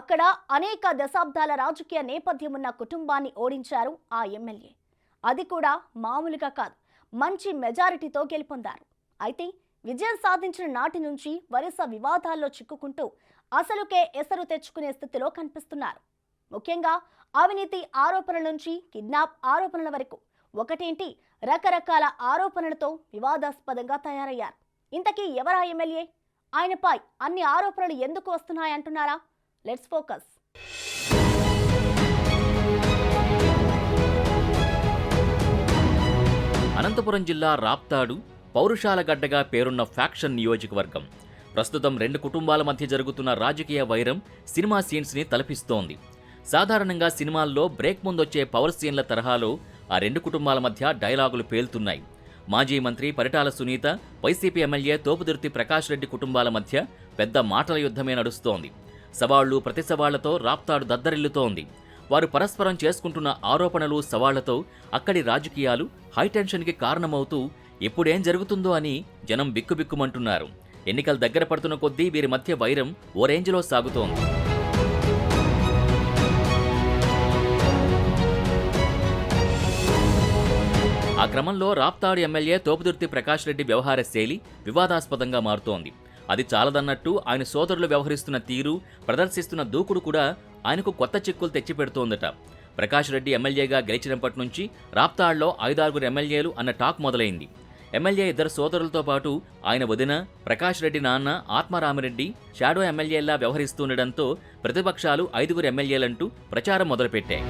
అక్కడ అనేక దశాబ్దాల రాజకీయ నేపథ్యం ఉన్న కుటుంబాన్ని ఓడించారు ఆ ఎమ్మెల్యే. అది కూడా మామూలుగా కాదు, మంచి మెజారిటీతో గెలుపొందారు. అయితే విజయం సాధించిన నాటి నుంచి వరుస వివాదాల్లో చిక్కుకుంటూ అసలుకే ఎసరు తెచ్చుకునే స్థితిలో కనిపిస్తున్నారు. ముఖ్యంగా అవినీతి ఆరోపణల నుంచి కిడ్నాప్ ఆరోపణల వరకు ఒకటేంటి రకరకాల ఆరోపణలతో వివాదాస్పదంగా తయారయ్యారు. ఇంతకీ ఎవరా ఎమ్మెల్యే? ఆయనపై అన్ని ఆరోపణలు ఎందుకు వస్తున్నాయంటున్నారా? Let's focus. అనంతపురం జిల్లా రాప్తాడు పౌరుషాల గడ్డగా పేరున్న ఫ్యాక్షన్ నియోజకవర్గం. ప్రస్తుతం రెండు కుటుంబాల మధ్య జరుగుతున్న రాజకీయ వైరం సినిమా సీన్స్ ని తలపిస్తోంది. సాధారణంగా సినిమాల్లో బ్రేక్ ముందొచ్చే పవర్ సీన్ల తరహాలో ఆ రెండు కుటుంబాల మధ్య డైలాగులు పేలుతున్నాయి. మాజీ మంత్రి పరిటాల సునీత, వైసీపీ ఎమ్మెల్యే తోపుదుర్తి ప్రకాష్ రెడ్డి కుటుంబాల మధ్య పెద్ద మాటల యుద్ధమే నడుస్తోంది. సవాళ్లు ప్రతి సవాళ్లతో రాప్తాడు దద్దరిల్లుతోంది. వారు పరస్పరం చేసుకుంటున్న ఆరోపణలు సవాళ్లతో అక్కడి రాజకీయాలు హైటెన్షన్కి కారణమవుతూ ఎప్పుడేం జరుగుతుందో అని జనం బిక్కుబిక్కుమంటున్నారు. ఎన్నికలు దగ్గర పడుతున్న కొద్దీ వీరి మధ్య వైరం ఓ రేంజ్లో సాగుతోంది. ఆ క్రమంలో రాప్తాడు ఎమ్మెల్యే తోపుదుర్తి ప్రకాష్ రెడ్డి వ్యవహార శైలి వివాదాస్పదంగా మారుతోంది. అది చాలదన్నట్టు ఆయన సోదరులు వ్యవహరిస్తున్న తీరు, ప్రదర్శిస్తున్న దూకుడు కూడా ఆయనకు కొత్త చిక్కులు తెచ్చిపెడుతోందట. ప్రకాష్ రెడ్డి ఎమ్మెల్యేగా గెలిచినప్పటి నుంచి రాప్తాడులో 5-6 ఎమ్మెల్యేలు అన్న టాక్ మొదలైంది. ఎమ్మెల్యే ఇద్దరు సోదరులతో పాటు ఆయన వదిన, ప్రకాష్ రెడ్డి నాన్న ఆత్మారామిరెడ్డి షాడో ఎమ్మెల్యేలా వ్యవహరిస్తుండటంతో ప్రతిపక్షాలు 5 ఎమ్మెల్యేలంటూ ప్రచారం మొదలుపెట్టాయి.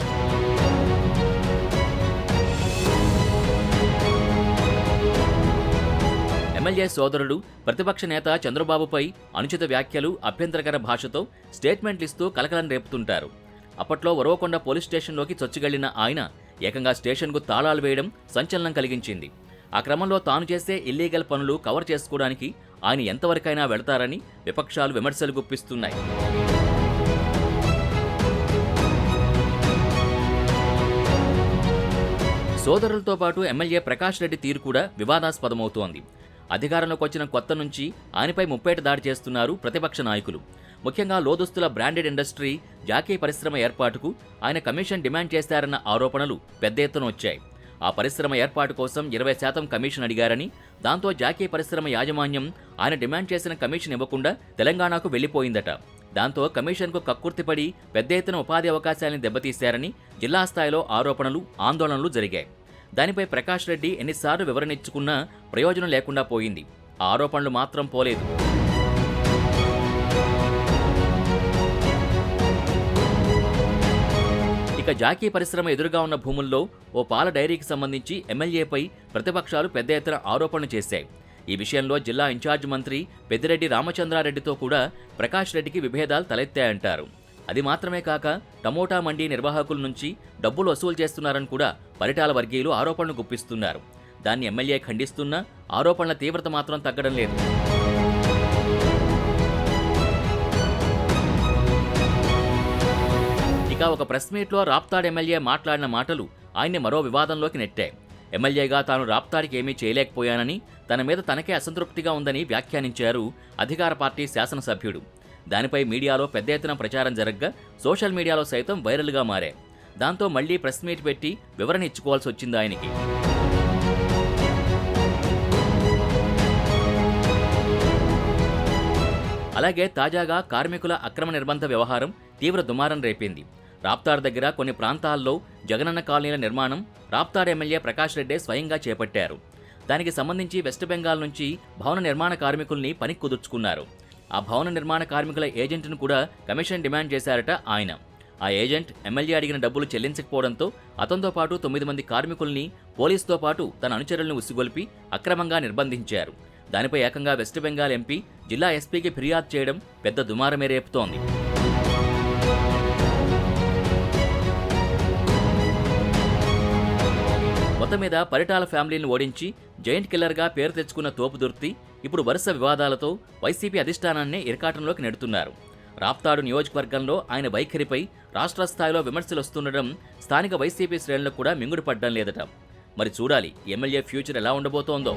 ఎమ్మెల్యే సోదరుడు ప్రతిపక్ష నేత చంద్రబాబుపై అనుచిత వ్యాఖ్యలు, అభ్యంతరకర భాషతో స్టేట్మెంట్లిస్తూ కలకలం రేపుతుంటారు. అప్పట్లో వరవకొండ పోలీస్ స్టేషన్లోకి చొచ్చుకెళ్లిన ఆయన ఏకంగా స్టేషన్కు తాళాలు వేయడం సంచలనం కలిగించింది. ఆ క్రమంలో తాను చేసే ఇల్లీగల్ పనులు కవర్ చేసుకోవడానికి ఆయన ఎంతవరకైనా వెళతారని విపక్షాలు విమర్శలు గుప్పిస్తున్నాయి. సోదరులతో పాటు ఎమ్మెల్యే ప్రకాష్ రెడ్డి తీరు కూడా వివాదాస్పదమవుతోంది. అధికారంలోకి వచ్చిన కొత్త నుంచి ఆయనపై ముప్పేట దాడి చేస్తున్నారు ప్రతిపక్ష నాయకులు. ముఖ్యంగా లోదుస్తుల బ్రాండెడ్ ఇండస్ట్రీ జాకీ పరిశ్రమ ఏర్పాటుకు ఆయన కమిషన్ డిమాండ్ చేశారన్న ఆరోపణలు పెద్ద ఎత్తున వచ్చాయి. ఆ పరిశ్రమ ఏర్పాటు కోసం 20% కమిషన్ అడిగారని, దాంతో జాకీ పరిశ్రమ యాజమాన్యం ఆయన డిమాండ్ చేసిన కమిషన్ ఇవ్వకుండా తెలంగాణకు వెళ్లిపోయిందట. దాంతో కమిషన్కు కక్కుర్తిపడి పెద్ద ఎత్తున ఉపాధి అవకాశాలను దెబ్బతీశారని జిల్లా స్థాయిలో ఆరోపణలు, ఆందోళనలు జరిగాయి. దానిపై ప్రకాష్ రెడ్డి ఎన్నిసార్లు వివరణిచ్చుకున్నా ప్రయోజనం లేకుండా పోయింది. ఆ ఆరోపణలు మాత్రం పోలేదు. ఇక జాకీ పరిశ్రమ ఎదురుగా ఉన్న భూముల్లో ఓ పాల డైరీకి సంబంధించి ఎమ్మెల్యేపై ప్రతిపక్షాలు పెద్ద ఎత్తున ఆరోపణలు చేశాయి. ఈ విషయంలో జిల్లా ఇన్ఛార్జ్ మంత్రి పెద్దిరెడ్డి రామచంద్రారెడ్డితో కూడా ప్రకాష్ రెడ్డికి విభేదాలు తలెత్తాయంటారు. అది మాత్రమే కాక టమోటా మండీ నిర్వాహకుల నుంచి డబ్బులు వసూలు చేస్తున్నారని కూడా పరిటాల వర్గీయులు ఆరోపణలు గుప్పిస్తున్నారు. దాన్ని ఎమ్మెల్యే ఖండిస్తున్నా ఆరోపణల తీవ్రత మాత్రం తగ్గడం లేదు. ఇక ఒక ప్రెస్ మీట్లో రాప్తాడు ఎమ్మెల్యే మాట్లాడిన మాటలు ఆయన్ని మరో వివాదంలోకి నెట్టాయి. ఎమ్మెల్యేగా తాను రాప్తాడికి ఏమీ చేయలేకపోయానని, తన మీద తనకే అసంతృప్తిగా ఉందని వ్యాఖ్యానించారు అధికార పార్టీ శాసనసభ్యుడు. దానిపై మీడియాలో పెద్ద ఎత్తున ప్రచారం జరగ్గా సోషల్ మీడియాలో సైతం వైరల్గా మారాయి. దాంతో మళ్లీ ప్రెస్ మీట్ పెట్టి వివరణ ఇచ్చుకోవాల్సి వచ్చింది ఆయనకి. అలాగే తాజాగా కార్మికుల అక్రమ నిర్బంధ వ్యవహారం తీవ్ర దుమారం రేపింది. రాప్తాడు దగ్గర కొన్ని ప్రాంతాల్లో జగనన్న కాలనీల నిర్మాణం రాప్తాడు ఎమ్మెల్యే ప్రకాష్ రెడ్డి స్వయంగా చేపట్టారు. దానికి సంబంధించి వెస్ట్ బెంగాల్ నుంచి భవన నిర్మాణ కార్మికుల్ని పనికి కుదుర్చుకున్నారు. ఆ భవన నిర్మాణ కార్మికుల ఏజెంట్ను కూడా కమిషన్ డిమాండ్ చేశారట ఆయన. ఆ ఏజెంట్ ఎమ్మెల్యే అడిగిన డబ్బులు చెల్లించకపోవడంతో అతనితో పాటు 9 మంది కార్మికుల్ని పోలీసుతో పాటు తన అనుచరులను ఉసిగొల్పి అక్రమంగా నిర్బంధించారు. దానిపై ఏకంగా వెస్ట్ బెంగాల్ ఎంపీ జిల్లా ఎస్పీకి ఫిర్యాదు చేయడం పెద్ద దుమారమే రేపుతోంది. మొత్తం మీద పరిటాల ఫ్యామిలీని ఓడించి జైంట్ కిల్లర్గా పేరు తెచ్చుకున్న తోపుదుర్తి ఇప్పుడు వరుస వివాదాలతో వైసీపీ అధిష్టానాన్నే ఇరకాటంలోకి నెడుతున్నారు. రాప్తాడు నియోజకవర్గంలో ఆయన వైఖరిపై రాష్ట్ర స్థాయిలో విమర్శలు వస్తుండడం స్థానిక వైసీపీ శ్రేణులకు కూడా మింగుడు పడ్డం లేదట. మరి చూడాలి ఎమ్మెల్యే ఫ్యూచర్ ఎలా ఉండబోతోందో.